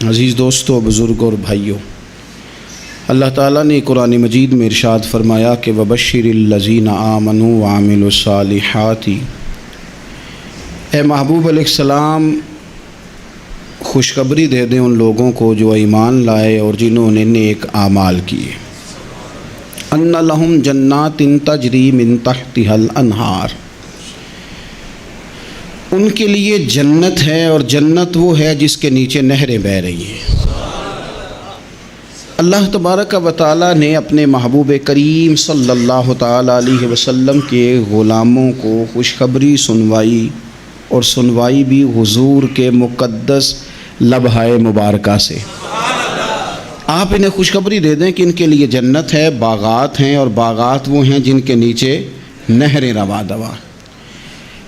عزیز دوستو، بزرگوں اور بھائیوں، اللہ تعالیٰ نے قرآن مجید میں ارشاد فرمایا کہ وَبَشِّرِ الَّذِينَ آمَنُوا وَعَمِلُوا الصَّالِحَاتِ، اے محبوب علیہ السلام خوشخبری دے دیں ان لوگوں کو جو ایمان لائے اور جنہوں نے نیک اعمال کیے، اَنَّ لَهُمْ جَنَّاتٍ تَجْرِي مِن تَحْتِهَا الْأَنْهَارُ، ان کے لیے جنت ہے، اور جنت وہ ہے جس کے نیچے نہریں بہہ رہی ہیں۔ اللہ تبارک و تعالیٰ نے اپنے محبوب کریم صلی اللہ تعالیٰ علیہ وسلم کے غلاموں کو خوشخبری سنوائی، اور سنوائی بھی حضور کے مقدس لبہائے مبارکہ سے۔ آپ انہیں خوشخبری دے دیں کہ ان کے لیے جنت ہے، باغات ہیں، اور باغات وہ ہیں جن کے نیچے نہریں رواں دواں۔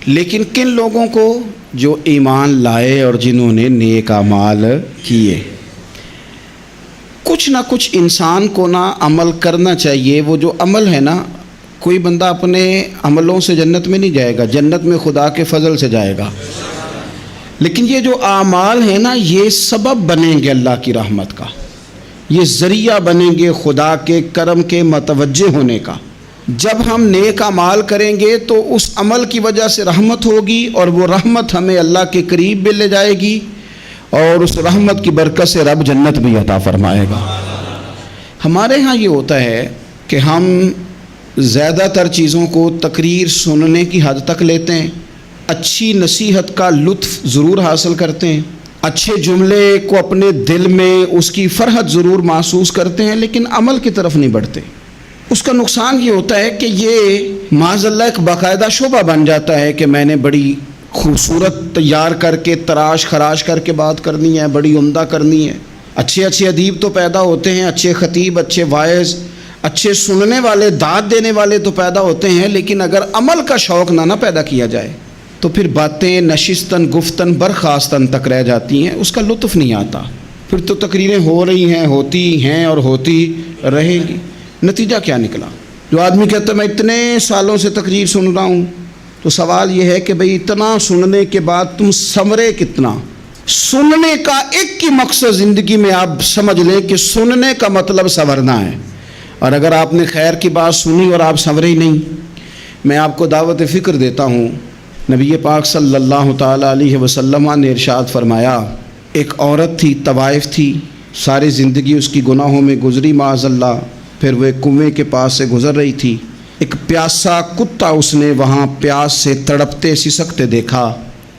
لیکن کن لوگوں کو؟ جو ایمان لائے اور جنہوں نے نیک اعمال کیے۔ کچھ نہ کچھ انسان کو نہ عمل کرنا چاہیے۔ وہ جو عمل ہے نا، کوئی بندہ اپنے عملوں سے جنت میں نہیں جائے گا، جنت میں خدا کے فضل سے جائے گا۔ لیکن یہ جو اعمال ہیں نا، یہ سبب بنیں گے اللہ کی رحمت کا، یہ ذریعہ بنیں گے خدا کے کرم کے متوجہ ہونے کا۔ جب ہم نیک اعمال کریں گے تو اس عمل کی وجہ سے رحمت ہوگی، اور وہ رحمت ہمیں اللہ کے قریب بھی لے جائے گی، اور اس رحمت کی برکت سے رب جنت بھی عطا فرمائے گا۔ ہمارے ہاں یہ ہوتا ہے کہ ہم زیادہ تر چیزوں کو تقریر سننے کی حد تک لیتے ہیں، اچھی نصیحت کا لطف ضرور حاصل کرتے ہیں، اچھے جملے کو اپنے دل میں اس کی فرحت ضرور محسوس کرتے ہیں، لیکن عمل کی طرف نہیں بڑھتے۔ اس کا نقصان یہ ہوتا ہے کہ یہ معاذ اللہ ایک باقاعدہ شعبہ بن جاتا ہے کہ میں نے بڑی خوبصورت تیار کر کے تراش خراش کر کے بات کرنی ہے، بڑی عمدہ کرنی ہے۔ اچھے ادیب تو پیدا ہوتے ہیں، اچھے خطیب، اچھے واعظ، اچھے سننے والے، داد دینے والے تو پیدا ہوتے ہیں، لیکن اگر عمل کا شوق نہ پیدا کیا جائے تو پھر باتیں نشستن گفتن برخاستن تک رہ جاتی ہیں، اس کا لطف نہیں آتا۔ پھر تو تقریریں ہو رہی ہیں، ہوتی ہیں اور ہوتی رہیں گی۔ نتیجہ کیا نکلا؟ جو آدمی کہتا ہے میں اتنے سالوں سے تقریر سن رہا ہوں، تو سوال یہ ہے کہ بھئی اتنا سننے کے بعد تم سنورے کتنا؟ سننے کا ایک ہی مقصد زندگی میں آپ سمجھ لیں کہ سننے کا مطلب سنورنا ہے، اور اگر آپ نے خیر کی بات سنی اور آپ سنورے ہی نہیں، میں آپ کو دعوت فکر دیتا ہوں۔ نبی پاک صلی اللہ تعالیٰ علیہ وسلم نے ارشاد فرمایا، ایک عورت تھی، طوائف تھی، ساری زندگی اس کی گناہوں میں گزری معاذ اللہ۔ پھر وہ ایک کنویں کے پاس سے گزر رہی تھی، ایک پیاسا کتا اس نے وہاں پیاس سے تڑپتے سسکتے دیکھا،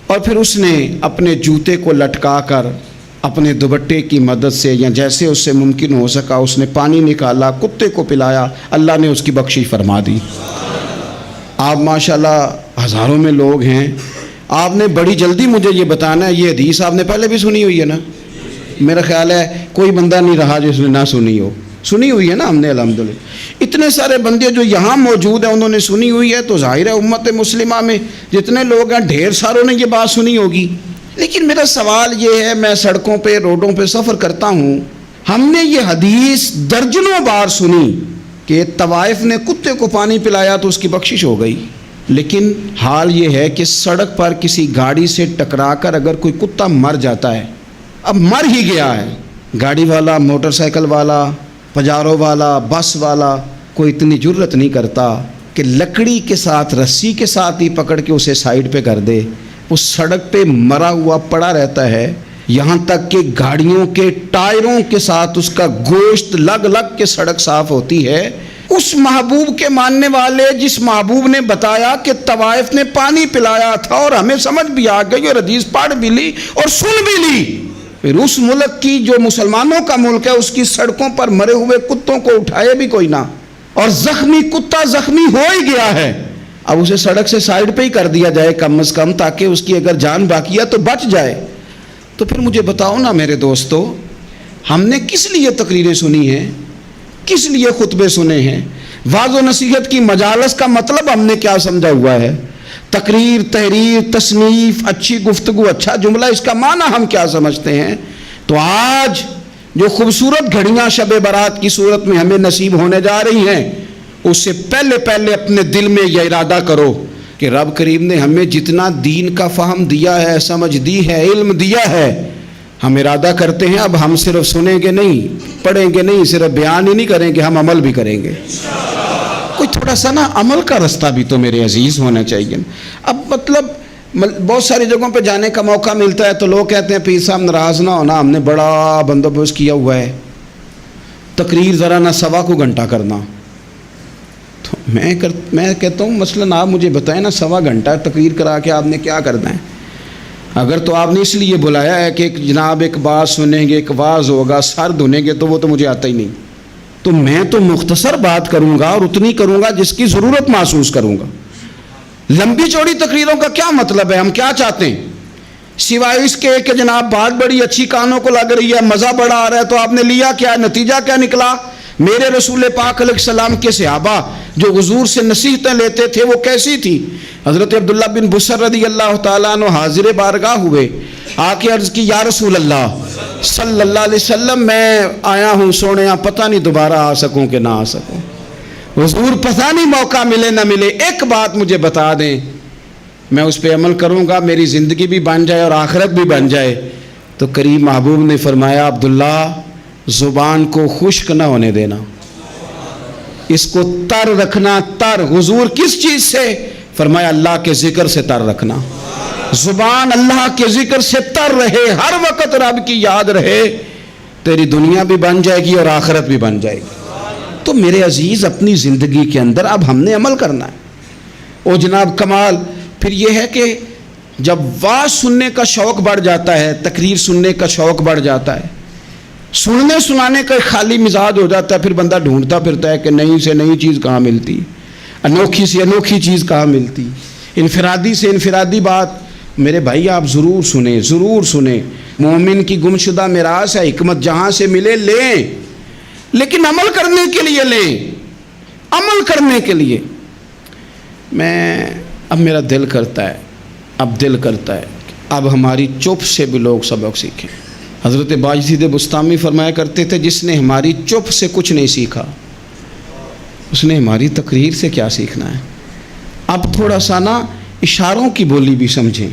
اور پھر اس نے اپنے جوتے کو لٹکا کر اپنے دوپٹے کی مدد سے یا جیسے اس سے ممکن ہو سکا اس نے پانی نکالا، کتے کو پلایا، اللہ نے اس کی بخشش فرما دی۔ آپ ماشاءاللہ ہزاروں میں لوگ ہیں، آپ نے بڑی جلدی مجھے یہ بتانا ہے، یہ حدیث آپ نے پہلے بھی سنی ہوئی ہے نا؟ میرا خیال ہے کوئی بندہ نہیں رہا جس نے نہ سنی ہو۔ سنی ہوئی ہے نا ہم نے الحمدللہ۔ اتنے سارے بندے جو یہاں موجود ہیں انہوں نے سنی ہوئی ہے، تو ظاہر ہے امت مسلمہ میں جتنے لوگ ہیں ڈھیر ساروں نے یہ بات سنی ہوگی۔ لیکن میرا سوال یہ ہے، میں سڑکوں پہ روڈوں پہ سفر کرتا ہوں، ہم نے یہ حدیث درجنوں بار سنی کہ طوائف نے کتے کو پانی پلایا تو اس کی بخشش ہو گئی، لیکن حال یہ ہے کہ سڑک پر کسی گاڑی سے ٹکرا کر اگر کوئی کتا مر جاتا ہے، اب مر ہی گیا ہے، گاڑی والا، موٹر سائیکل والا، پجارو والا، بس والا کوئی اتنی جرت نہیں کرتا کہ لکڑی کے ساتھ، رسی کے ساتھ ہی پکڑ کے اسے سائیڈ پہ کر دے۔ اس سڑک پہ مرا ہوا پڑا رہتا ہے، یہاں تک کہ گاڑیوں کے ٹائروں کے ساتھ اس کا گوشت لگ لگ کے سڑک صاف ہوتی ہے۔ اس محبوب کے ماننے والے جس محبوب نے بتایا کہ طوائف نے پانی پلایا تھا، اور ہمیں سمجھ بھی آ گئی اور حدیث پڑھ بھی لی اور سن بھی لی، پھر اس ملک کی جو مسلمانوں کا ملک ہے اس کی سڑکوں پر مرے ہوئے کتوں کو اٹھائے بھی کوئی نہ، اور زخمی کتا زخمی ہو ہی گیا ہے، اب اسے سڑک سے سائیڈ پہ ہی کر دیا جائے کم از کم، تاکہ اس کی اگر جان باقی ہے تو بچ جائے۔ تو پھر مجھے بتاؤ نا میرے دوستو، ہم نے کس لیے تقریریں سنی ہیں، کس لیے خطبے سنے ہیں؟ واعظ و نصیحت کی مجالس کا مطلب ہم نے کیا سمجھا ہوا ہے؟ تقریر، تحریر، تصنیف، اچھی گفتگو، اچھا جملہ، اس کا معنی ہم کیا سمجھتے ہیں؟ تو آج جو خوبصورت گھڑیاں شب برات کی صورت میں ہمیں نصیب ہونے جا رہی ہیں، اس سے پہلے اپنے دل میں یہ ارادہ کرو کہ رب کریم نے ہمیں جتنا دین کا فہم دیا ہے، سمجھ دی ہے، علم دیا ہے، ہم ارادہ کرتے ہیں اب ہم صرف سنیں گے نہیں، پڑھیں گے نہیں، صرف بیان ہی نہیں کریں گے، ہم عمل بھی کریں گے۔ کوئی تھوڑا سا نا عمل کا رستہ بھی تو میرے عزیز ہونا چاہیے۔ اب مطلب بہت ساری جگہوں پہ جانے کا موقع ملتا ہے تو لوگ کہتے ہیں پیر صاحب ناراض نہ ہونا، ہم نے بڑا بندوبست کیا ہوا ہے، تقریر ذرا نہ 1.25 گھنٹہ کرنا۔ تو میں کہتا ہوں مثلاً آپ مجھے بتائیں نا 1.25 گھنٹہ تقریر کرا کے آپ نے کیا کرنا ہے؟ اگر تو آپ نے اس لیے بلایا ہے کہ جناب ایک بات سنیں گے، ایک واعظ ہوگا، سر دھنیں گے، تو وہ تو مجھے آتا ہی نہیں، تو میں تو مختصر بات کروں گا اور اتنی کروں گا جس کی ضرورت محسوس کروں گا۔ لمبی چوڑی تقریروں کا کیا مطلب ہے؟ ہم کیا چاہتے ہیں سوائے اس کے کہ جناب بات بڑی اچھی کانوں کو لگ رہی ہے، مزہ بڑا آ رہا ہے، تو آپ نے لیا کیا؟ نتیجہ کیا نکلا؟ میرے رسول پاک علیہ السلام کے صحابہ جو حضور سے نصیحتیں لیتے تھے وہ کیسی تھی؟ حضرت عبداللہ بن بصر رضی اللہ تعالیٰ عنہ حاضر بارگاہ ہوئے، آ کے عرض کی یا رسول اللہ صلی اللہ علیہ وسلم، میں آیا ہوں سونے، پتہ نہیں دوبارہ آ سکوں کہ نہ آ سکوں، حضور پتہ نہیں موقع ملے نہ ملے، ایک بات مجھے بتا دیں، میں اس پہ عمل کروں گا، میری زندگی بھی بن جائے اور آخرت بھی بن جائے۔ تو کریم محبوب نے فرمایا عبداللہ زبان کو خشک نہ ہونے دینا، اس کو تر رکھنا۔ تر حضور کس چیز سے؟ فرمایا اللہ کے ذکر سے تر رکھنا، زبان اللہ کے ذکر سے تر رہے، ہر وقت رب کی یاد رہے، تیری دنیا بھی بن جائے گی اور آخرت بھی بن جائے گی۔ تو میرے عزیز اپنی زندگی کے اندر اب ہم نے عمل کرنا ہے۔ او جناب کمال پھر یہ ہے کہ جب واعظ سننے کا شوق بڑھ جاتا ہے، تقریر سننے کا شوق بڑھ جاتا ہے، سننے سنانے کا خالی مزاج ہو جاتا ہے، پھر بندہ ڈھونڈتا پھرتا ہے کہ نئی سے نئی چیز کہاں ملتی، انوکھی سے انوکھی چیز کہاں ملتی، انفرادی سے انفرادی بات۔ میرے بھائی آپ ضرور سنیں، ضرور سنیں، مومن کی گمشدہ میراث ہے، حکمت جہاں سے ملے لیں، لیکن عمل کرنے کے لیے لیں، عمل کرنے کے لیے۔ اب میرا دل کرتا ہے اب ہماری چپ سے بھی لوگ سبق سیکھیں۔ حضرت باجید بستامی فرمایا کرتے تھے جس نے ہماری چپ سے کچھ نہیں سیکھا اس نے ہماری تقریر سے کیا سیکھنا ہے۔ اب تھوڑا سا نا اشاروں کی بولی بھی سمجھیں،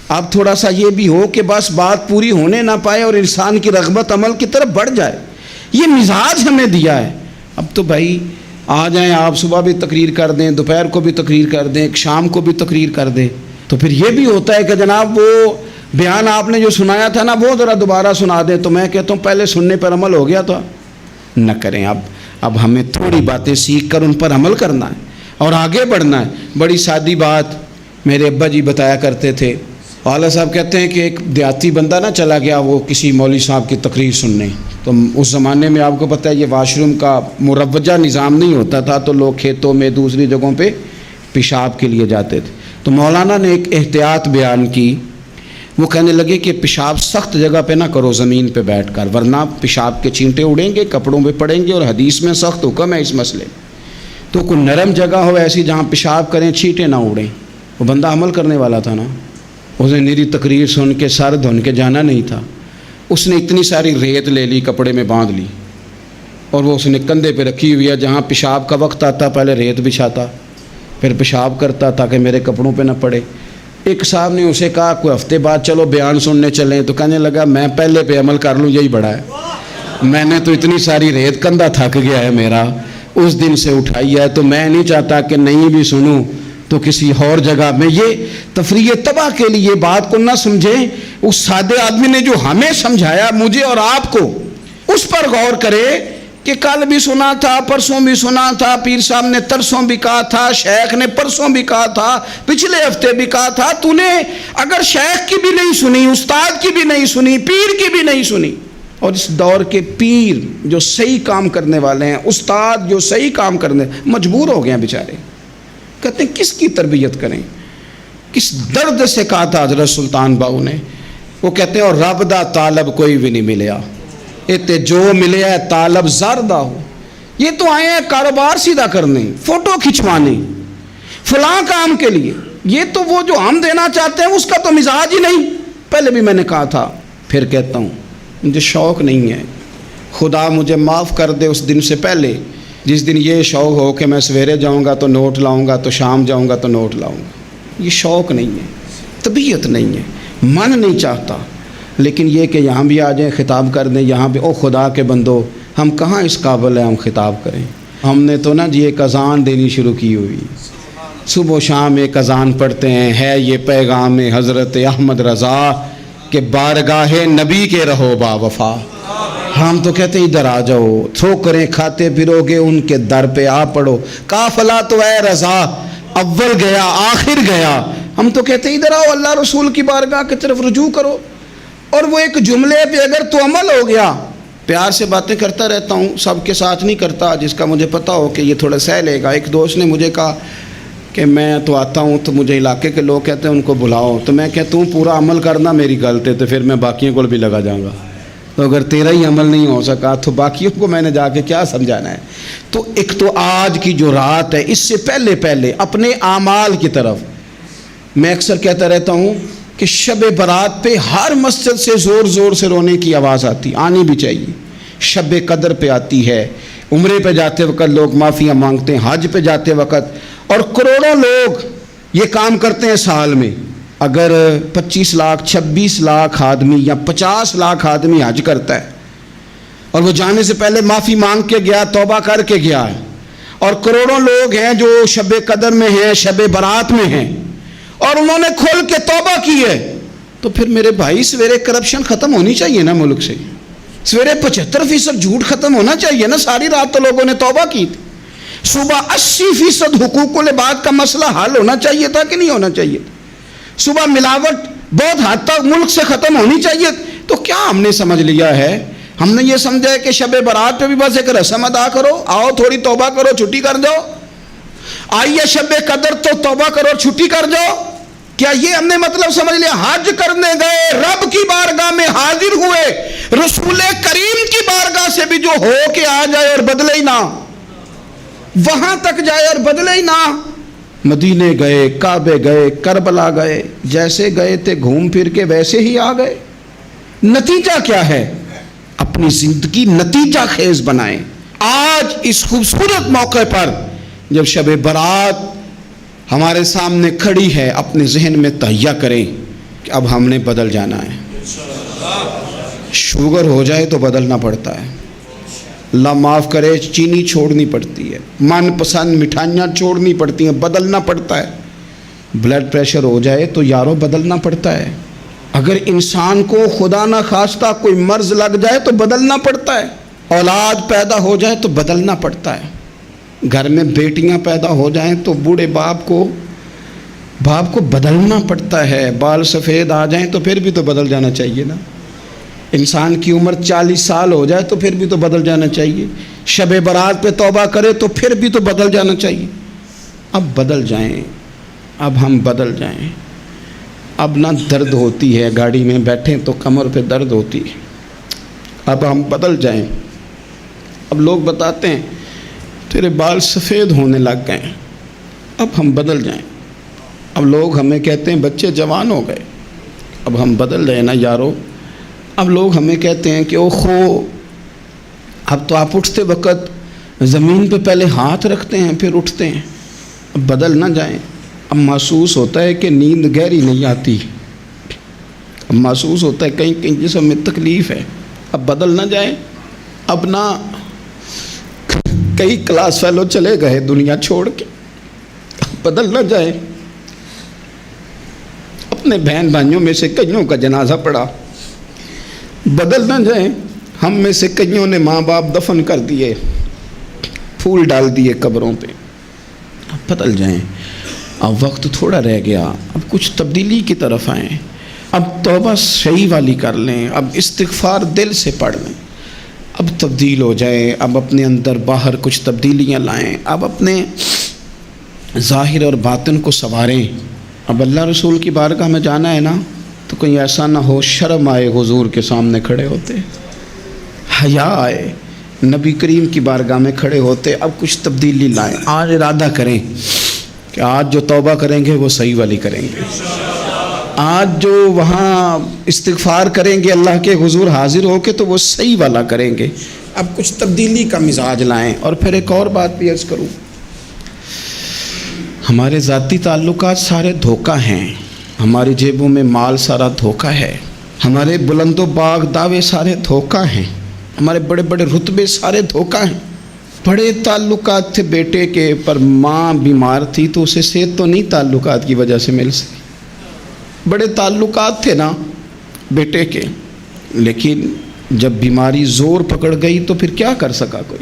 اب تھوڑا سا یہ بھی ہو کہ بس بات پوری ہونے نہ پائے اور انسان کی رغبت عمل کی طرف بڑھ جائے، یہ مزاج ہمیں دیا ہے۔ اب تو بھائی آ جائیں آپ، صبح بھی تقریر کر دیں، دوپہر کو بھی تقریر کر دیں، شام کو بھی تقریر کر دیں، تو پھر یہ بھی ہوتا ہے کہ جناب وہ بیان آپ نے جو سنایا تھا نا وہ ذرا دوبارہ سنا دیں، تو میں کہتا ہوں پہلے سننے پر عمل ہو گیا تو نہ کریں۔ اب ہمیں تھوڑی باتیں سیکھ کر ان پر عمل کرنا ہے اور آگے بڑھنا ہے۔ بڑی سادی بات میرے ابا جی بتایا کرتے تھے، والا صاحب کہتے ہیں کہ ایک دیہاتی بندہ نہ چلا گیا وہ کسی مولوی صاحب کی تقریر سننے، تو اس زمانے میں آپ کو پتہ ہے یہ واش روم کا مروجہ نظام نہیں ہوتا تھا، تو لوگ کھیتوں میں دوسری جگہوں پہ پیشاب کے لیے جاتے تھے۔ تو مولانا نے ایک احتیاط بیان کی، وہ کہنے لگے کہ پیشاب سخت جگہ پہ نہ کرو زمین پہ بیٹھ کر، ورنہ پیشاب کے چینٹے اڑیں گے، کپڑوں پہ پڑیں گے، اور حدیث میں سخت حکم ہے اس مسئلے۔ تو کوئی نرم جگہ ہو ایسی جہاں پیشاب کریں چھینٹے نہ اڑیں۔ وہ بندہ عمل کرنے والا تھا نا، اس نے میری تقریر سن کے سر دھن کے جانا نہیں تھا، اس نے اتنی ساری ریت لے لی، کپڑے میں باندھ لی، اور وہ اس نے کندھے پہ رکھی ہوئی ہے، جہاں پیشاب کا وقت آتا پہلے ریت بچھاتا، پھر پیشاب کرتا تاکہ میرے کپڑوں پہ نہ پڑے۔ ایک صاحب نے اسے کہا کوئی ہفتے بعد چلو بیان سننے چلیں، تو کہنے لگا میں پہلے پہ عمل کر لوں یہی بڑا ہے، میں نے تو اتنی ساری ریت کندھا تھک گیا ہے میرا اس دن سے اٹھائی ہے، تو میں نہیں چاہتا کہ نہیں بھی سنوں تو کسی اور جگہ میں۔ یہ تفریح تباہ کے لیے بات کو نہ سمجھیں، اس سادے آدمی نے جو ہمیں سمجھایا مجھے اور آپ کو، اس پر غور کرے کہ کل بھی سنا تھا، پرسوں بھی سنا تھا، پیر صاحب نے ترسوں بھی کہا تھا، شیخ نے پرسوں بھی کہا تھا، پچھلے ہفتے بھی کہا تھا، تو نے اگر شیخ کی بھی نہیں سنی، استاد کی بھی نہیں سنی، پیر کی بھی نہیں سنی، اور اس دور کے پیر جو صحیح کام کرنے والے ہیں، استاد جو صحیح کام کرنے مجبور ہو گئے ہیں بیچارے، کہتے ہیں کس کی تربیت کریں، کس درد سے کہا تھا حضرت سلطان باؤ نے، وہ کہتے ہیں اور رب دا طالب کوئی بھی نہیں ملیا، اتے جو ملے ہے طالب زردہ ہو۔ یہ تو آئے ہیں کاروبار سیدھا کرنے، فوٹو کھنچوانے، فلاں کام کے لیے، یہ تو وہ جو ہم دینا چاہتے ہیں اس کا تو مزاج ہی نہیں۔ پہلے بھی میں نے کہا تھا، پھر کہتا ہوں، مجھے شوق نہیں ہے، خدا مجھے معاف کر دے اس دن سے پہلے جس دن یہ شوق ہو کہ میں سویرے جاؤں گا تو نوٹ لاؤں گا، تو شام جاؤں گا تو نوٹ لاؤں گا۔ یہ شوق نہیں ہے، طبیعت نہیں ہے، من نہیں چاہتا، لیکن یہ کہ یہاں بھی آ جائیں خطاب کر دیں یہاں پہ، او خدا کے بندو ہم کہاں اس قابل ہیں ہم خطاب کریں؟ ہم نے تو نا جی ایک اذان دینی شروع کی ہوئی، صبح و شام ایک اذان پڑھتے ہیں، ہے یہ پیغام حضرت احمد رضا کہ بارگاہ نبی کے رہو با وفا۔ ہم تو کہتے ہیں ادھر آ جاؤ، ٹھوکریں کھاتے پھرو گے ان کے در پہ آ پڑو، قافلہ تو اے رضا اول گیا آخر گیا۔ ہم تو کہتے ہیں ادھر آؤ، اللہ رسول کی بارگاہ کی طرف رجوع کرو۔ اور وہ ایک جملے پہ اگر تو عمل ہو گیا، پیار سے باتیں کرتا رہتا ہوں، سب کے ساتھ نہیں کرتا، جس کا مجھے پتا ہو کہ یہ تھوڑا سہ لے گا۔ ایک دوست نے مجھے کہا کہ میں تو آتا ہوں تو مجھے علاقے کے لوگ کہتے ہیں ان کو بلاؤ، تو میں کہتا ہوں پورا عمل کرنا میری غلط ہے، تو پھر میں باقیوں کو بھی لگا جاؤں گا، تو اگر تیرا ہی عمل نہیں ہو سکا تو باقیوں کو میں نے جا کے کیا سمجھانا ہے؟ تو ایک تو آج کی جو رات ہے، اس سے پہلے اپنے اعمال کی طرف میں اکثر کہتا رہتا ہوں کہ شب برات پہ ہر مسجد سے زور زور سے رونے کی آواز آنی بھی چاہیے۔ شب قدر پہ آتی ہے، عمرے پہ جاتے وقت لوگ معافیاں مانگتے ہیں، حج پہ جاتے وقت، اور کروڑوں لوگ یہ کام کرتے ہیں سال میں۔ اگر 25 لاکھ 26 لاکھ آدمی یا 50 لاکھ آدمی حج کرتا ہے اور وہ جانے سے پہلے معافی مانگ کے گیا، توبہ کر کے گیا ہے، اور کروڑوں لوگ ہیں جو شب قدر میں ہیں، شب برات میں ہیں، اور انہوں نے کھل کے توبہ کی ہے، تو پھر میرے بھائی سویرے کرپشن ختم ہونی چاہیے نا ملک سے، سویرے 75% جھوٹ ختم ہونا چاہیے نا۔ ساری رات تو لوگوں نے توبہ کی تھی، صبح 80% حقوق العباد کا مسئلہ حل ہونا چاہیے تھا کہ نہیں ہونا چاہیے تھا؟ صبح ملاوٹ بہت حد تک ملک سے ختم ہونی چاہیے۔ تو کیا ہم نے سمجھ لیا ہے؟ ہم نے یہ سمجھا ہے کہ شب برات پہ بھی بس ایک رسم ادا کرو، آؤ تھوڑی توبہ کرو چھٹی کر جاؤ، آئیے شب قدر تو توبہ کرو چھٹی کر جاؤ۔ کیا یہ ہم نے مطلب سمجھ لیا؟ حج کرنے گئے، رب کی بارگاہ میں حاضر ہوئے، رسول کریم کی بارگاہ سے بھی جو ہو کے آ جائے اور بدلے ہی نہ، وہاں تک جائے اور بدلے ہی نہ۔ مدینے گئے، کعبے گئے، کربلا گئے، جیسے گئے تھے گھوم پھر کے ویسے ہی آ گئے۔ نتیجہ کیا ہے؟ اپنی زندگی نتیجہ خیز بنائیں۔ آج اس خوبصورت موقع پر جب شب برات ہمارے سامنے کھڑی ہے، اپنے ذہن میں تہیہ کریں کہ اب ہم نے بدل جانا ہے۔ شوگر ہو جائے تو بدلنا پڑتا ہے، اللہ معاف کرے، چینی چھوڑنی پڑتی ہے، من پسند مٹھائیاں چھوڑنی پڑتی ہیں، بدلنا پڑتا ہے۔ بلڈ پریشر ہو جائے تو یارو بدلنا پڑتا ہے۔ اگر انسان کو خدا نہ خواستہ کوئی مرض لگ جائے تو بدلنا پڑتا ہے۔ اولاد پیدا ہو جائے تو بدلنا پڑتا ہے۔ گھر میں بیٹیاں پیدا ہو جائیں تو بوڑھے باپ کو بدلنا پڑتا ہے۔ بال سفید آ جائیں تو پھر بھی تو بدل جانا چاہیے نا۔ انسان کی عمر 40 سال ہو جائے تو پھر بھی تو بدل جانا چاہیے۔ شب برات پہ توبہ کرے تو پھر بھی تو بدل جانا چاہیے۔ اب بدل جائیں، اب ہم بدل جائیں۔ اب نہ درد ہوتی ہے، گاڑی میں بیٹھیں تو کمر پہ درد ہوتی ہے، اب ہم بدل جائیں۔ اب لوگ بتاتے ہیں تیرے بال سفید ہونے لگ گئے، اب ہم بدل جائیں۔ اب لوگ ہمیں کہتے ہیں بچے جوان ہو گئے، اب ہم بدل رہے نا یارو۔ اب لوگ ہمیں کہتے ہیں کہ اوخو اب تو آپ اٹھتے وقت زمین پہ پہلے ہاتھ رکھتے ہیں پھر اٹھتے ہیں، اب بدل نہ جائیں۔ اب محسوس ہوتا ہے کہ نیند گہری نہیں آتی، اب محسوس ہوتا ہے کہیں کہیں جسم میں تکلیف ہے، اب بدل نہ جائیں۔ اب نہ کئی کلاس فیلو چلے گئے دنیا چھوڑ کے، بدل نہ جائیں۔ اپنے بہن بھائیوں میں سے کئیوں کا جنازہ پڑا، بدل نہ جائیں۔ ہم میں سے کئیوں نے ماں باپ دفن کر دیے، پھول ڈال دیے قبروں پہ، بدل جائیں۔ اب وقت تھوڑا رہ گیا، اب کچھ تبدیلی کی طرف آئیں، اب توبہ صحیح والی کر لیں، اب استغفار دل سے پڑھ لیں، اب تبدیل ہو جائیں، اب اپنے اندر باہر کچھ تبدیلیاں لائیں، اب اپنے ظاہر اور باطن کو سنواریں۔ اب اللہ رسول کی بارگاہ میں جانا ہے نا، تو کوئی ایسا نہ ہو شرم آئے حضور کے سامنے کھڑے ہوتے، حیا آئے نبی کریم کی بارگاہ میں کھڑے ہوتے۔ اب کچھ تبدیلی لائیں، آج ارادہ کریں کہ آج جو توبہ کریں گے وہ صحیح والی کریں گے، آج جو وہاں استغفار کریں گے اللہ کے حضور حاضر ہو کے تو وہ صحیح والا کریں گے۔ اب کچھ تبدیلی کا مزاج لائیں۔ اور پھر ایک اور بات بھی عرض کروں، ہمارے ذاتی تعلقات سارے دھوکہ ہیں، ہماری جیبوں میں مال سارا دھوکہ ہے، ہمارے بلند و باغ دعوے سارے دھوکہ ہیں، ہمارے بڑے بڑے رتبے سارے دھوکہ ہیں۔ بڑے تعلقات تھے بیٹے کے، پر ماں بیمار تھی تو اسے صحت تو نہیں تعلقات کی وجہ سے مل سکی۔ بڑے تعلقات تھے نا بیٹے کے، لیکن جب بیماری زور پکڑ گئی تو پھر کیا کر سکا کوئی؟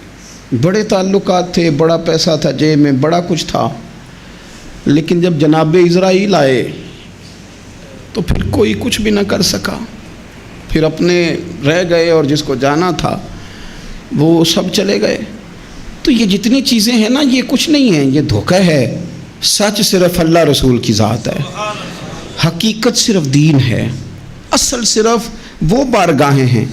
بڑے تعلقات تھے، بڑا پیسہ تھا جیب میں، بڑا کچھ تھا، لیکن جب جناب اسرائیل آئے تو پھر کوئی کچھ بھی نہ کر سکا، پھر اپنے رہ گئے، اور جس کو جانا تھا وہ سب چلے گئے۔ تو یہ جتنی چیزیں ہیں نا، یہ کچھ نہیں ہیں، یہ دھوکہ ہے۔ سچ صرف اللہ رسول کی ذات ہے، حقیقت صرف دین ہے، اصل صرف وہ بارگاہیں ہیں۔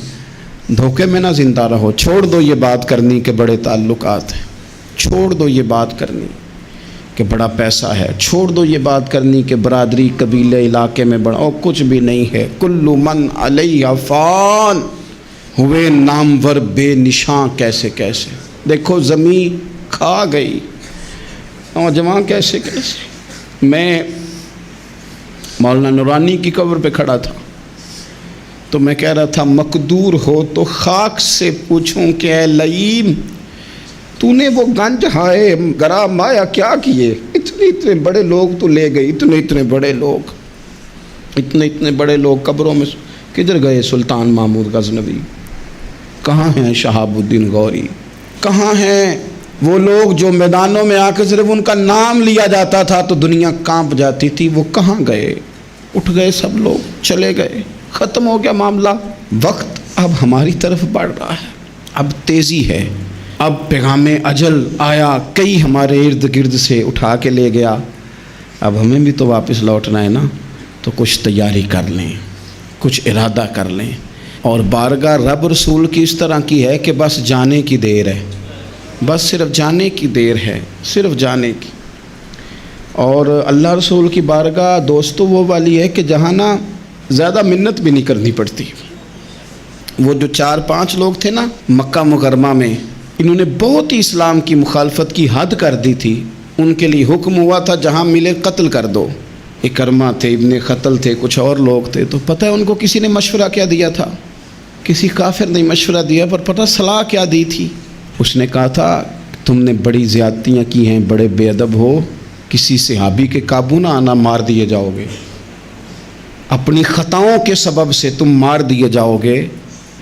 دھوکے میں نہ زندہ رہو، چھوڑ دو یہ بات کرنی کہ بڑے تعلقات ہیں، چھوڑ دو یہ بات کرنی کہ بڑا پیسہ ہے، چھوڑ دو یہ بات کرنی کہ برادری قبیلے علاقے میں بڑا، اور کچھ بھی نہیں ہے۔ کل من علیہ فان، ہوئے نامور بے نشاں کیسے کیسے۔ دیکھو زمین کھا گئی، نوجوان کیسے کیسے۔ میں مولانا نورانی کی قبر پہ کھڑا تھا تو میں کہہ رہا تھا مقدور ہو تو خاک سے پوچھوں کہ اے لئیم تو نے وہ گنج ہائے گرا مایا کیا کیے؟ اتنے بڑے لوگ تو لے گئی، اتنے بڑے لوگ قبروں میں کدھر گئے؟ سلطان محمود غزنوی کہاں ہیں؟ شہاب الدین غوری کہاں ہیں؟ وہ لوگ جو میدانوں میں آ کے صرف ان کا نام لیا جاتا تھا تو دنیا کانپ جاتی تھی، وہ کہاں گئے؟ اٹھ گئے سب لوگ، چلے گئے، ختم ہو گیا معاملہ۔ وقت اب ہماری طرف بڑھ رہا ہے، اب تیزی ہے، اب پیغام اجل آیا، کئی ہمارے ارد گرد سے اٹھا کے لے گیا، اب ہمیں بھی تو واپس لوٹنا ہے نا، تو کچھ تیاری کر لیں، کچھ ارادہ کر لیں۔ اور بارگاہ رب رسول کی اس طرح کی ہے کہ بس جانے کی دیر ہے، بس صرف جانے کی دیر ہے، صرف جانے کی۔ اور اللہ رسول کی بارگاہ دوستو وہ والی ہے کہ جہاں نا زیادہ منت بھی نہیں کرنی پڑتی۔ وہ جو 4-5 لوگ تھے نا مکہ مکرمہ میں، انہوں نے بہت ہی اسلام کی مخالفت کی حد کر دی تھی، ان کے لیے حکم ہوا تھا جہاں ملے قتل کر دو۔ اکرمہ تھے، ابن قتل تھے، کچھ اور لوگ تھے، تو پتہ ہے ان کو کسی نے مشورہ کیا دیا تھا؟ کسی کافر نے مشورہ دیا، پر پتہ صلاح کیا دی تھی؟ اس نے کہا تھا تم نے بڑی زیادتیاں کی ہیں، بڑے بے ادب ہو، کسی صحابی کے قابو نہ آنا، مار دیے جاؤ گے، اپنی خطاؤں کے سبب سے تم مار دیے جاؤ گے،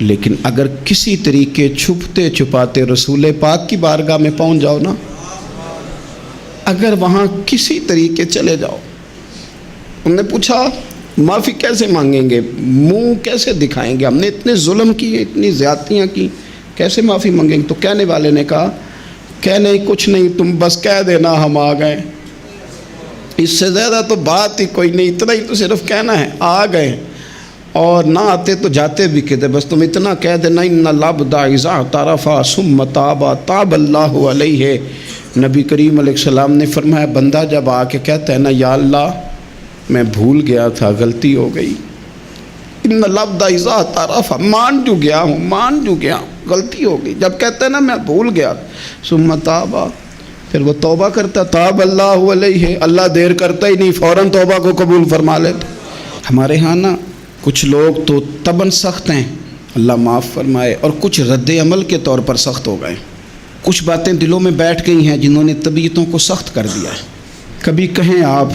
لیکن اگر کسی طریقے چھپتے چھپاتے رسول پاک کی بارگاہ میں پہنچ جاؤ نا، اگر وہاں کسی طریقے چلے جاؤ۔ انہوں نے پوچھا معافی کیسے مانگیں گے، منہ کیسے دکھائیں گے، ہم نے اتنے ظلم کیے، اتنی زیادتیاں کی، کیسے معافی مانگیں گے؟ تو کہنے والے نے کہا کہ نہیں کچھ نہیں، تم بس کہہ دینا ہم آ گئے، اس سے زیادہ تو بات ہی کوئی نہیں، اتنا ہی تو صرف کہنا ہے آ گئے، اور نہ آتے تو جاتے بھی کہتے، بس تم اتنا کہہ دینا ان العبد اذا اعترف ثم تاب تاب اللہ علیہ۔ نبی کریم علیہ السلام نے فرمایا بندہ جب آ کے کہتا ہے نا یا اللہ میں بھول گیا تھا، غلطی ہو گئی، ان العبد اذا اعترف، مان جو گیا ہوں، غلطی ہو گئی، جب کہتا ہے نا میں بھول گیا، ثم تاب، پھر وہ توبہ کرتا، تاب اللہ علیہ، اللہ دیر کرتا ہی نہیں، فوراً توبہ کو قبول فرما لیتا۔ ہمارے ہاں نا کچھ لوگ تو طبعاً سخت ہیں، اللہ معاف فرمائے، اور کچھ رد عمل کے طور پر سخت ہو گئے، کچھ باتیں دلوں میں بیٹھ گئی ہیں جنہوں نے طبیعتوں کو سخت کر دیا ہے۔ کبھی کہیں آپ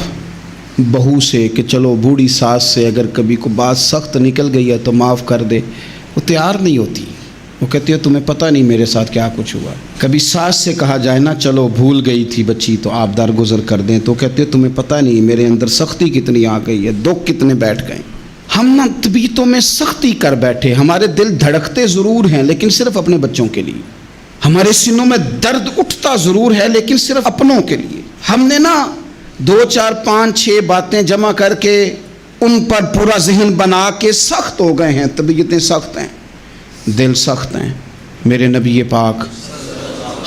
بہو سے کہ چلو بوڑھی ساس سے اگر کبھی کو بات سخت نکل گئی ہے تو معاف کر دے، وہ تیار نہیں ہوتی، وہ کہتی ہے تمہیں پتہ نہیں میرے ساتھ کیا کچھ ہوا۔ کبھی ساس سے کہا جائے نا چلو بھول گئی تھی بچی تو آپ درگزر کر دیں، تو کہتے ہیں تمہیں پتہ نہیں میرے اندر سختی کتنی آ گئی ہے، دکھ کتنے بیٹھ گئے۔ ہم نا طبیعتوں میں سختی کر بیٹھے، ہمارے دل دھڑکتے ضرور ہیں لیکن صرف اپنے بچوں کے لیے، ہمارے سینوں میں درد اٹھتا ضرور ہے لیکن صرف اپنوں کے لیے۔ ہم نے نا 2 4 5 6 باتیں جمع کر کے ان پر پورا ذہن بنا کے سخت ہو گئے ہیں، طبیعتیں سخت ہیں، دل سخت ہیں۔ میرے نبی پاک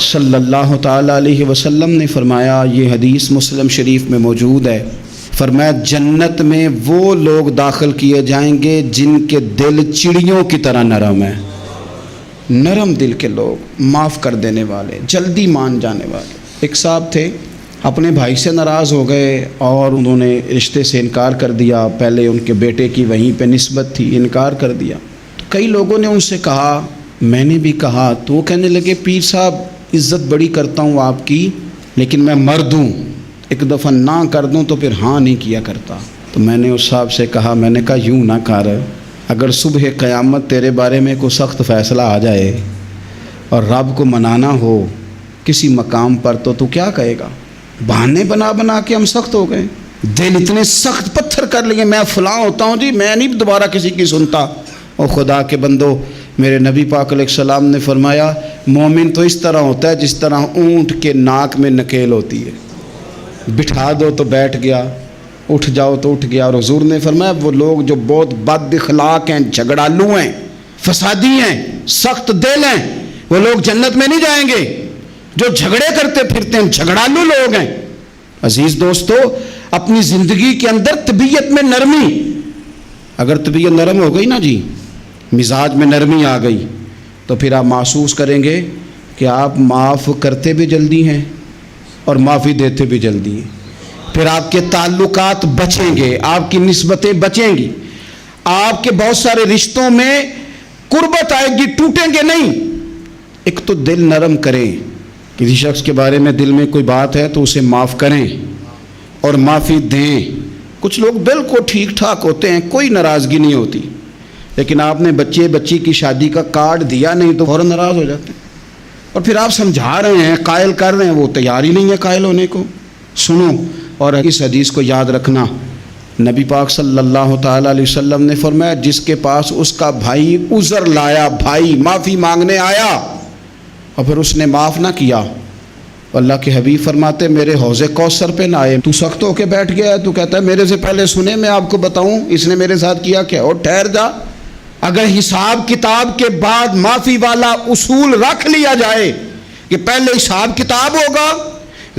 صلی اللہ تعالی علیہ وسلم نے فرمایا، یہ حدیث مسلم شریف میں موجود ہے، فرمایا جنت میں وہ لوگ داخل کیے جائیں گے جن کے دل چڑیوں کی طرح نرم ہیں، نرم دل کے لوگ، معاف کر دینے والے، جلدی مان جانے والے۔ ایک صاحب تھے اپنے بھائی سے ناراض ہو گئے اور انہوں نے رشتے سے انکار کر دیا. پہلے ان کے بیٹے کی وہیں پہ نسبت تھی, انکار کر دیا. تو کئی لوگوں نے ان سے کہا, میں نے بھی کہا, تو وہ کہنے لگے پیر صاحب عزت بڑی کرتا ہوں آپ کی, لیکن میں مرد ہوں, ایک دفعہ نہ کر دوں تو پھر ہاں نہیں کیا کرتا. تو میں نے اس صاحب سے کہا, میں نے کہا یوں نہ کر, اگر صبح قیامت تیرے بارے میں کوئی سخت فیصلہ آ جائے اور رب کو منانا ہو کسی مقام پر تو کیا کہے گا؟ بہانے بنا بنا کے ہم سخت ہو گئے, دل اتنے سخت پتھر کر لیے, میں فلاں ہوتا ہوں جی, میں نہیں دوبارہ کسی کی سنتا. اور خدا کے بندو, میرے نبی پاک علیہ السلام نے فرمایا مومن تو اس طرح ہوتا ہے جس طرح اونٹ کے ناک میں نکیل ہوتی ہے, بٹھا دو تو بیٹھ گیا, اٹھ جاؤ تو اٹھ گیا. اور حضور نے فرمایا وہ لوگ جو بہت بد اخلاق ہیں, جھگڑالو ہیں, فسادی ہیں, سخت دل ہیں, وہ لوگ جنت میں نہیں جائیں گے. جو جھگڑے کرتے پھرتے ہیں جھگڑالو لوگ ہیں. عزیز دوستو, اپنی زندگی کے اندر طبیعت میں نرمی, اگر طبیعت نرم ہو گئی نا جی, مزاج میں نرمی آ گئی, تو پھر آپ محسوس کریں گے کہ آپ معاف کرتے بھی جلدی ہیں اور معافی دیتے بھی جلدی ہیں. پھر آپ کے تعلقات بچیں گے, آپ کی نسبتیں بچیں گی, آپ کے بہت سارے رشتوں میں قربت آئے گی, ٹوٹیں گے نہیں. ایک تو دل نرم کریں, کسی شخص کے بارے میں دل میں کوئی بات ہے تو اسے معاف کریں اور معافی دیں. کچھ لوگ بالکل ٹھیک ٹھاک ہوتے ہیں, کوئی ناراضگی نہیں ہوتی, لیکن آپ نے بچی کی شادی کا کارڈ دیا نہیں تو فوراً ناراض ہو جاتے ہیں. اور پھر آپ سمجھا رہے ہیں, قائل کر رہے ہیں, وہ تیار ہی نہیں ہے قائل ہونے کو. سنو, اور اس حدیث کو یاد رکھنا, نبی پاک صلی اللہ تعالیٰ علیہ وسلم نے فرمایا جس کے پاس اس کا بھائی عذر لایا, بھائی معافی مانگنے آیا اور پھر اس نے معاف نہ کیا, اللہ کے حبیب فرماتے میرے حوض کوثر پہ نہ آئے. تو سخت ہو کے بیٹھ گیا ہے, تو کہتا ہے میرے سے پہلے سنے, میں آپ کو بتاؤں اس نے میرے ساتھ کیا کیا. اور ٹھہر جا, اگر حساب کتاب کے بعد معافی والا اصول رکھ لیا جائے کہ پہلے حساب کتاب ہوگا,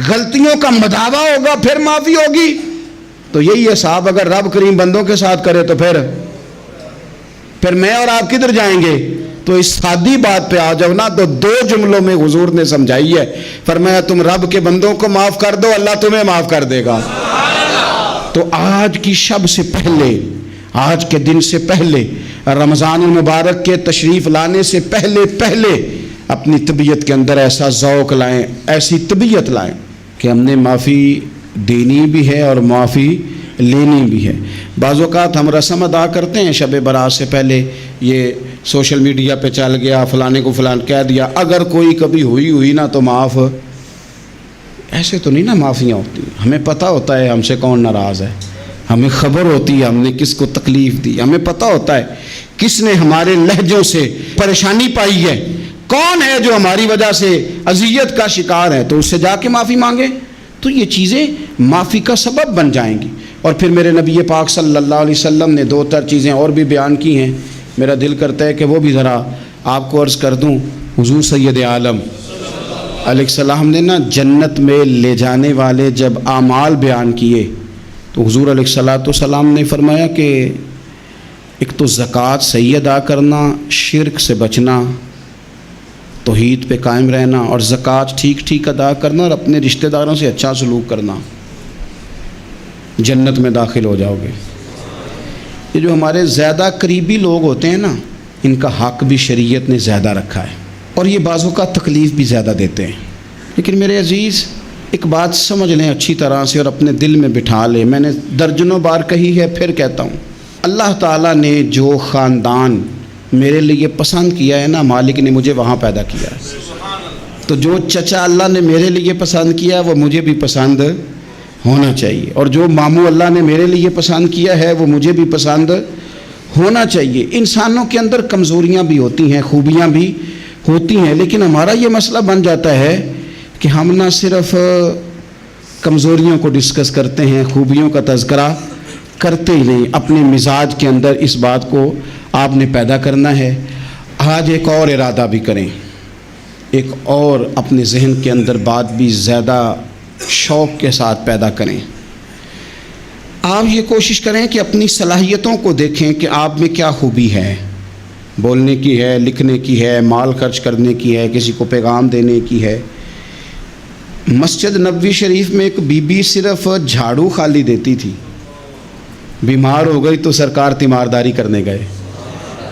غلطیوں کا مداوع ہوگا, پھر معافی ہوگی, تو یہی حساب اگر رب کریم بندوں کے ساتھ کرے تو پھر میں اور آپ کدھر جائیں گے؟ تو اس سادی بات پہ آ جاؤ نا, تو 2 جملوں میں حضور نے سمجھائی ہے. فرمایا تم رب کے بندوں کو معاف کر دو, اللہ تمہیں معاف کر دے گا. تو آج کی شب سے پہلے, آج کے دن سے پہلے, رمضان المبارک کے تشریف لانے سے پہلے اپنی طبیعت کے اندر ایسا ذوق لائیں, ایسی طبیعت لائیں کہ ہم نے معافی دینی بھی ہے اور معافی لینی بھی ہے. بعض اوقات ہم رسم ادا کرتے ہیں شب برات سے پہلے, یہ سوشل میڈیا پہ چل گیا, فلانے کو فلان کہہ دیا, اگر کوئی کبھی ہوئی نا تو معاف. ایسے تو نہیں نا معافیاں ہوتی. ہمیں پتہ ہوتا ہے ہم سے کون ناراض ہے, ہمیں خبر ہوتی ہے ہم نے کس کو تکلیف دی, ہمیں پتہ ہوتا ہے کس نے ہمارے لہجوں سے پریشانی پائی ہے, کون ہے جو ہماری وجہ سے اذیت کا شکار ہے, تو اس سے جا کے معافی مانگے. تو یہ چیزیں معافی کا سبب بن جائیں گی. اور پھر میرے نبی پاک صلی اللہ علیہ وسلم نے 2-4 چیزیں اور بھی بیان کی ہیں, میرا دل کرتا ہے کہ وہ بھی ذرا آپ کو عرض کر دوں. حضور سید عالم علیہ السلام نے نا جنت میں لے جانے والے جب اعمال بیان کیے تو حضور علیہ السلام نے فرمایا کہ ایک تو زکوٰۃ صحیح ادا کرنا, شرک سے بچنا, توحید پہ قائم رہنا, اور زکوٰۃ ٹھیک ادا کرنا, اور اپنے رشتہ داروں سے اچھا سلوک کرنا, جنت میں داخل ہو جاؤ گے. یہ جو ہمارے زیادہ قریبی لوگ ہوتے ہیں نا, ان کا حق بھی شریعت نے زیادہ رکھا ہے, اور یہ بعضوں کا تکلیف بھی زیادہ دیتے ہیں. لیکن میرے عزیز ایک بات سمجھ لیں اچھی طرح سے اور اپنے دل میں بٹھا لیں, میں نے درجنوں بار کہی ہے, پھر کہتا ہوں, اللہ تعالیٰ نے جو خاندان میرے لیے پسند کیا ہے نا, مالک نے مجھے وہاں پیدا کیا ہے. تو جو چچا اللہ نے میرے لیے پسند کیا ہے وہ مجھے بھی پسند ہونا چاہیے, اور جو ماموں اللہ نے میرے لیے پسند کیا ہے وہ مجھے بھی پسند ہونا چاہیے. انسانوں کے اندر کمزوریاں بھی ہوتی ہیں, خوبیاں بھی ہوتی ہیں, لیکن ہمارا یہ مسئلہ بن جاتا ہے کہ ہم نہ صرف کمزوریوں کو ڈسکس کرتے ہیں, خوبیوں کا تذکرہ کرتے ہی نہیں. اپنے مزاج کے اندر اس بات کو آپ نے پیدا کرنا ہے. آج ایک اور ارادہ بھی کریں, ایک اور اپنے ذہن کے اندر بات بھی زیادہ شوق کے ساتھ پیدا کریں. آپ یہ کوشش کریں کہ اپنی صلاحیتوں کو دیکھیں کہ آپ میں کیا خوبی ہے, بولنے کی ہے, لکھنے کی ہے, مال خرچ کرنے کی ہے, کسی کو پیغام دینے کی ہے. مسجد نبوی شریف میں ایک بی بی صرف جھاڑو خالی دیتی تھی، بیمار ہو گئی تو سرکار تیمارداری کرنے گئے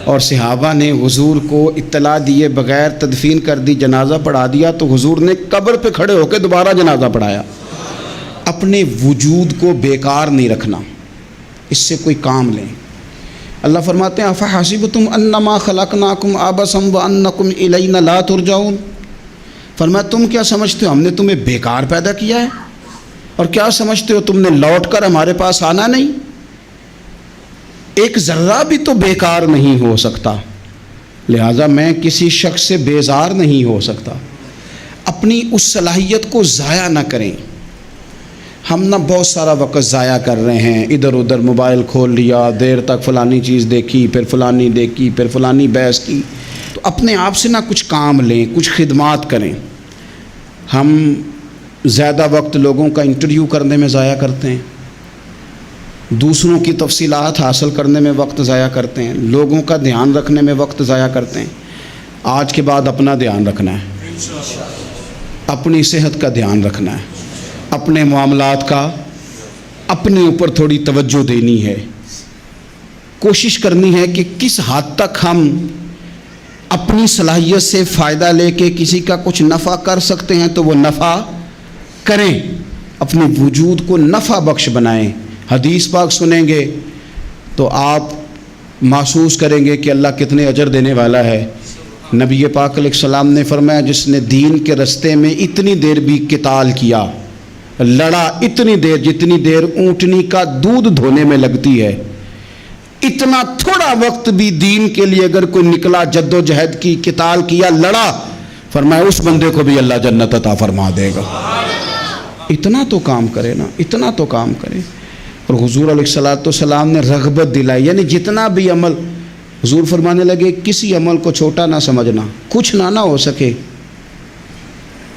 اور صحابہ نے حضور کو اطلاع دیے بغیر تدفین کر دی، جنازہ پڑھا دیا، تو حضور نے قبر پہ کھڑے ہو کے دوبارہ جنازہ پڑھایا۔ اپنے وجود کو بیکار نہیں رکھنا، اس سے کوئی کام لیں۔ اللہ فرماتے ہیں افحسبتم انما خلقناکم عبثا وانکم الینا لا ترجعون، فرمایا تم کیا سمجھتے ہو ہم نے تمہیں بیکار پیدا کیا ہے، اور کیا سمجھتے ہو تم نے لوٹ کر ہمارے پاس آنا نہیں؟ ایک ذرہ بھی تو بیکار نہیں ہو سکتا، لہٰذا میں کسی شخص سے بیزار نہیں ہو سکتا۔ اپنی اس صلاحیت کو ضائع نہ کریں۔ ہم نہ بہت سارا وقت ضائع کر رہے ہیں، ادھر ادھر موبائل کھول لیا، دیر تک فلانی چیز دیکھی، پھر فلانی دیکھی، پھر فلانی بحث کی۔ تو اپنے آپ سے نہ کچھ کام لیں، کچھ خدمات کریں۔ ہم زیادہ وقت لوگوں کا انٹرویو کرنے میں ضائع کرتے ہیں، دوسروں کی تفصیلات حاصل کرنے میں وقت ضائع کرتے ہیں، لوگوں کا دھیان رکھنے میں وقت ضائع کرتے ہیں۔ آج کے بعد اپنا دھیان رکھنا ہے، اپنی صحت کا دھیان رکھنا ہے، اپنے معاملات کا اپنے اوپر تھوڑی توجہ دینی ہے، کوشش کرنی ہے کہ کس حد تک ہم اپنی صلاحیت سے فائدہ لے کے کسی کا کچھ نفع کر سکتے ہیں تو وہ نفع کریں، اپنے وجود کو نفع بخش بنائیں۔ حدیث پاک سنیں گے تو آپ محسوس کریں گے کہ اللہ کتنے اجر دینے والا ہے۔ نبی پاک علیہ السلام نے فرمایا جس نے دین کے رستے میں اتنی دیر بھی قتال کیا، لڑا، اتنی دیر جتنی دیر اونٹنی کا دودھ دھونے میں لگتی ہے، اتنا تھوڑا وقت بھی دین کے لیے اگر کوئی نکلا، جد و جہد کی، قتال کیا، لڑا، فرمایا اس بندے کو بھی اللہ جنت عطا فرما دے گا۔ اتنا تو کام کرے نا، اتنا تو کام کرے۔ اور حضور علیہ السلام نے رغبت دلائی، یعنی جتنا بھی عمل، حضور فرمانے لگے کسی عمل کو چھوٹا نہ سمجھنا، کچھ نہ ہو سکے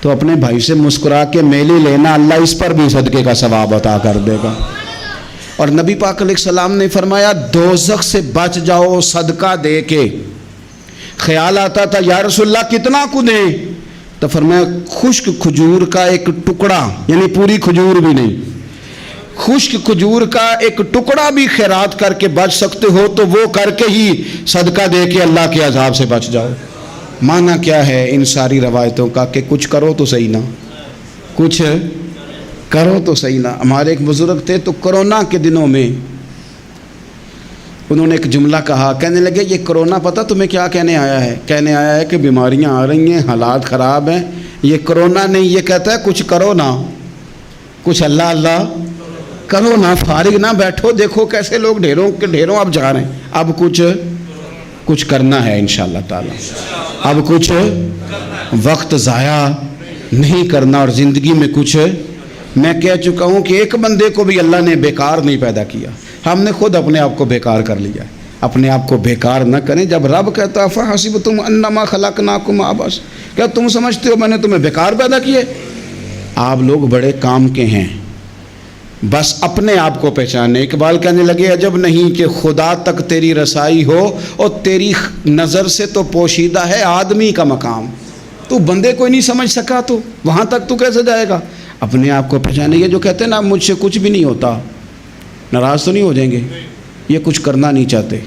تو اپنے بھائی سے مسکرا کے میلی لینا، اللہ اس پر بھی صدقے کا ثواب عطا کر دے گا۔ اور نبی پاک علیہ السلام نے فرمایا دوزخ سے بچ جاؤ صدقہ دے کے۔ خیال آتا تھا یا رسول اللہ کتنا کو دیں؟ تو فرمایا خشک کھجور کا ایک ٹکڑا، یعنی پوری کھجور بھی نہیں، خشک کھجور کا ایک ٹکڑا بھی خیرات کر کے بچ سکتے ہو تو وہ کر کے ہی صدقہ دے کے اللہ کے عذاب سے بچ جاؤ۔ معنی کیا ہے ان ساری روایتوں کا کہ کچھ کرو تو صحیح نا، کچھ کرو تو صحیح نا۔ ہمارے ایک بزرگ تھے تو کرونا کے دنوں میں انہوں نے ایک جملہ کہا، کہنے لگے یہ کرونا پتہ تمہیں کیا کہنے آیا ہے؟ کہنے آیا ہے کہ بیماریاں آ رہی ہیں، حالات خراب ہیں، یہ کرونا نہیں، یہ کہتا ہے کچھ کرو نا، کچھ اللہ اللہ کرو نا، فارغ نہ بیٹھو، دیکھو کیسے لوگ ڈھیروں کے ڈھیروں اب جا رہے ہیں، اب کچھ کرنا ہے انشاءاللہ تعالی، اب کچھ وقت ضائع نہیں کرنا، اور زندگی میں کچھ، میں کہہ چکا ہوں کہ ایک بندے کو بھی اللہ نے بیکار نہیں پیدا کیا، ہم نے خود اپنے آپ کو بیکار کر لیا۔ اپنے آپ کو بیکار نہ کریں۔ جب رب کہتا ہے فحسبتم انما خلقناکم عبث، کیا تم سمجھتے ہو میں نے تمہیں بیکار پیدا کیے؟ آپ لوگ بڑے کام کے ہیں، بس اپنے آپ کو پہچانے۔ اقبال کہنے لگے عجب نہیں کہ خدا تک تیری رسائی ہو، اور تیری نظر سے تو پوشیدہ ہے آدمی کا مقام، تو بندے کوئی نہیں سمجھ سکا تو وہاں تک تو کیسے جائے گا؟ اپنے آپ کو پہچانے۔ یہ جو کہتے ہیں نا مجھ سے کچھ بھی نہیں ہوتا، ناراض تو نہیں ہو جائیں گے؟ یہ کچھ کرنا نہیں چاہتے،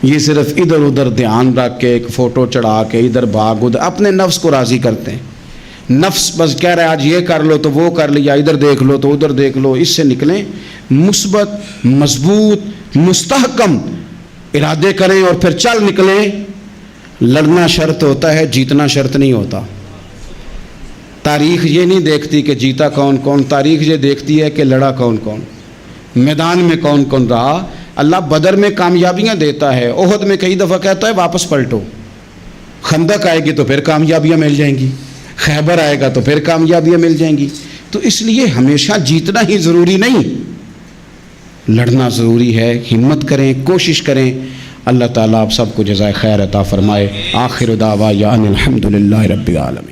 یہ صرف ادھر ادھر دھیان رکھ کے ایک فوٹو چڑھا کے ادھر بھاگ ادھر اپنے نفس کو راضی کرتے ہیں۔ نفس بس کہہ رہا ہے آج یہ کر لو تو وہ کر لیا، ادھر دیکھ لو تو ادھر دیکھ لو۔ اس سے نکلیں، مثبت، مضبوط، مستحکم ارادے کریں اور پھر چل نکلیں۔ لڑنا شرط ہوتا ہے، جیتنا شرط نہیں ہوتا۔ تاریخ یہ نہیں دیکھتی کہ جیتا کون کون، تاریخ یہ دیکھتی ہے کہ لڑا کون کون، میدان میں کون کون رہا۔ اللہ بدر میں کامیابیاں دیتا ہے، احد میں کئی دفعہ کہتا ہے واپس پلٹو، خندق آئے گی تو پھر کامیابیاں مل جائیں گی، خیبر آئے گا تو پھر کامیابیاں مل جائیں گی۔ تو اس لیے ہمیشہ جیتنا ہی ضروری نہیں، لڑنا ضروری ہے۔ ہمت کریں، کوشش کریں۔ اللہ تعالیٰ آپ سب کو جزائے خیر عطا فرمائے۔ آخر دعوانا الحمدللہ رب العالمین۔